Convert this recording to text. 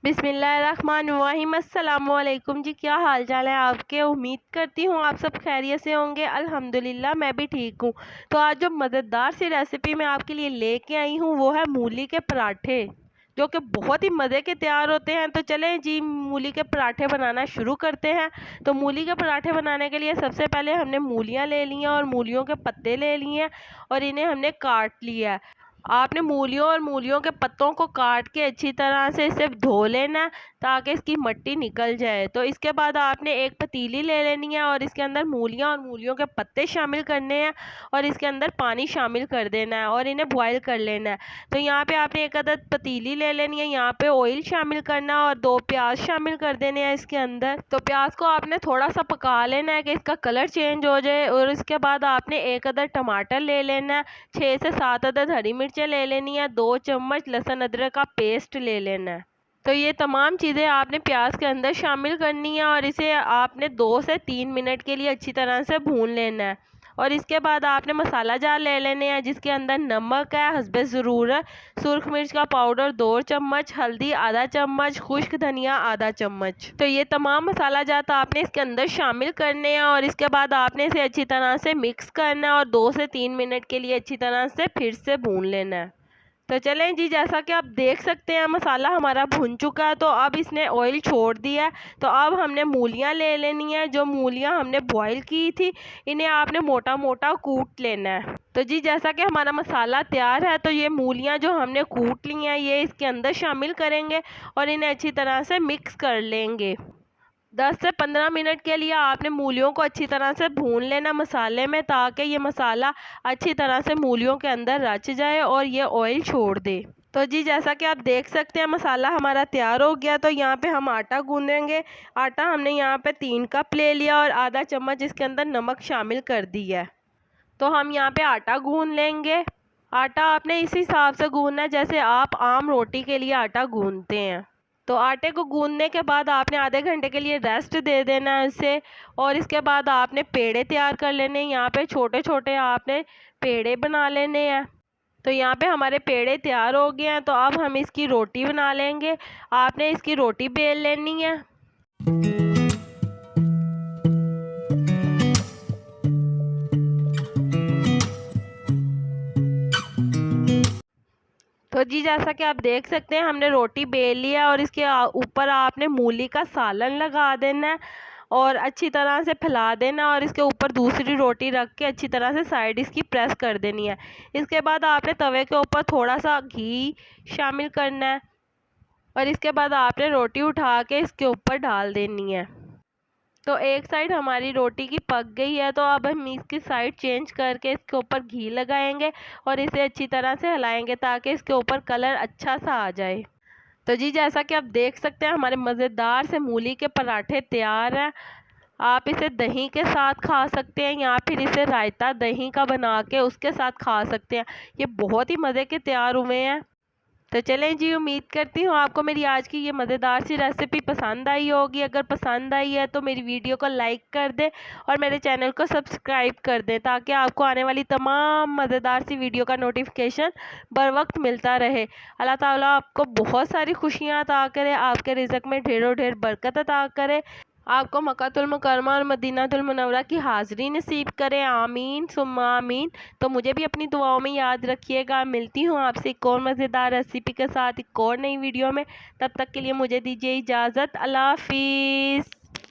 बिस्मिल्लाहिर्रहमानिर्रहीम। अस्सलाम वालेकुम जी, क्या हाल चाल है आपके। उम्मीद करती हूँ आप सब खैरियत से होंगे। अल्हम्दुलिल्लाह मैं भी ठीक हूँ। तो आज जो मज़ेदार सी रेसिपी मैं आपके लिए लेके आई हूँ वो है मूली के पराठे, जो कि बहुत ही मज़े के तैयार होते हैं। तो चलें जी मूली के पराठे बनाना शुरू करते हैं। तो मूली के पराठे बनाने के लिए सबसे पहले हमने मूलियाँ ले ली हैं और मूलियों के पत्ते ले लिए हैं और इन्हें हमने काट लिया है। आपने मूलियों और मूलियों के पत्तों को काट के अच्छी तरह से इसे धो लेना ताकि इसकी मिट्टी निकल जाए। तो इसके बाद आपने एक पतीली ले लेनी है और इसके अंदर मूलियाँ और मूलियों के पत्ते शामिल करने हैं और इसके अंदर पानी शामिल कर देना है और इन्हें बॉईल कर लेना है। तो यहाँ पे आपने एक अदद पतीली ले लेनी है, यहाँ पे ऑयल शामिल करना है और 2 प्याज शामिल कर देने हैं इसके अंदर। तो प्याज को आपने थोड़ा सा पका लेना है कि इसका कलर चेंज हो जाए। और इसके बाद आपने एक अदद टमाटर ले लेना है, 6 से 7 अदद हरी मिर्चें ले लेनी है, 2 चम्मच लहसुन अदरक का पेस्ट ले लेना है। तो ये तमाम चीज़ें आपने प्याज के अंदर शामिल करनी है और इसे आपने 2 से 3 मिनट के लिए अच्छी तरह से भून लेना है। और इसके बाद आपने मसाला जार ले लेने हैं जिसके अंदर नमक है हस्बे ज़रूरत, सुर्ख मिर्च का पाउडर 2 चम्मच, हल्दी आधा चम्मच, खुश्क धनिया आधा चम्मच। तो ये तमाम मसाला जात आपने इसके अंदर शामिल करने हैं और इसके बाद आपने इसे अच्छी तरह से मिक्स करना है और 2 से 3 मिनट के लिए अच्छी तरह से फिर से भून लेना है। तो चलें जी, जैसा कि आप देख सकते हैं मसाला हमारा भुन चुका है। तो अब इसने ऑयल छोड़ दिया है। तो अब हमने मूलियाँ ले लेनी है, जो मूलियाँ हमने बॉईल की थी इन्हें आपने मोटा मोटा कूट लेना है। तो जी जैसा कि हमारा मसाला तैयार है तो ये मूलियाँ जो हमने कूट ली हैं ये इसके अंदर शामिल करेंगे और इन्हें अच्छी तरह से मिक्स कर लेंगे। 10 से 15 मिनट के लिए आपने मूलियों को अच्छी तरह से भून लेना मसाले में, ताकि ये मसाला अच्छी तरह से मूलियों के अंदर रच जाए और ये ऑयल छोड़ दे। तो जी जैसा कि आप देख सकते हैं मसाला हमारा तैयार हो गया। तो यहाँ पे हम आटा गूंदेंगे। आटा हमने यहाँ पे 3 कप ले लिया और आधा चम्मच इसके अंदर नमक शामिल कर दिया है। तो हम यहाँ पे आटा गूंद लेंगे। आटा आपने इस हिसाब से गूंदना है जैसे आप आम रोटी के लिए आटा गूंदते हैं। तो आटे को गूंदने के बाद आपने आधे घंटे के लिए रेस्ट दे देना है इसे। और इसके बाद आपने पेड़े तैयार कर लेने हैं। यहाँ पे छोटे छोटे आपने पेड़े बना लेने हैं। तो यहाँ पे हमारे पेड़े तैयार हो गए हैं। तो अब हम इसकी रोटी बना लेंगे। आपने इसकी रोटी बेल लेनी है। तो जी जैसा कि आप देख सकते हैं हमने रोटी बेल लिया और इसके ऊपर आपने मूली का सालन लगा देना है और अच्छी तरह से फैला देना और इसके ऊपर दूसरी रोटी रख के अच्छी तरह से साइड इसकी प्रेस कर देनी है। इसके बाद आपने तवे के ऊपर थोड़ा सा घी शामिल करना है और इसके बाद आपने रोटी उठा के इसके ऊपर डाल देनी है। तो एक साइड हमारी रोटी की पक गई है। तो अब हम इसकी साइड चेंज करके इसके ऊपर घी लगाएंगे और इसे अच्छी तरह से हिलाएंगे ताकि इसके ऊपर कलर अच्छा सा आ जाए। तो जी जैसा कि आप देख सकते हैं हमारे मज़ेदार से मूली के पराठे तैयार हैं। आप इसे दही के साथ खा सकते हैं या फिर इसे रायता दही का बना के उसके साथ खा सकते हैं। ये बहुत ही मज़े के तैयार हुए हैं। तो चलें जी, उम्मीद करती हूँ आपको मेरी आज की ये मज़ेदार सी रेसिपी पसंद आई होगी। अगर पसंद आई है तो मेरी वीडियो को लाइक कर दें और मेरे चैनल को सब्सक्राइब कर दें ताकि आपको आने वाली तमाम मज़ेदार सी वीडियो का नोटिफिकेशन बर वक्त मिलता रहे। अल्लाह ताला आपको बहुत सारी खुशियाँ अता करे, आपके रिज़्क़ में ढेरों ढेर बरकत अता करे, आपको मक्कातुल मुकर्रमा और मदीनातुल मुनव्वरा की हाज़िरी नसीब करे। आमीन सुम्मा आमीन। तो मुझे भी अपनी दुआओं में याद रखिएगा। मिलती हूँ आपसे एक और मज़ेदार रेसिपी के साथ एक और नई वीडियो में। तब तक के लिए मुझे दीजिए इजाज़त। अल्लाह हाफ़िज़।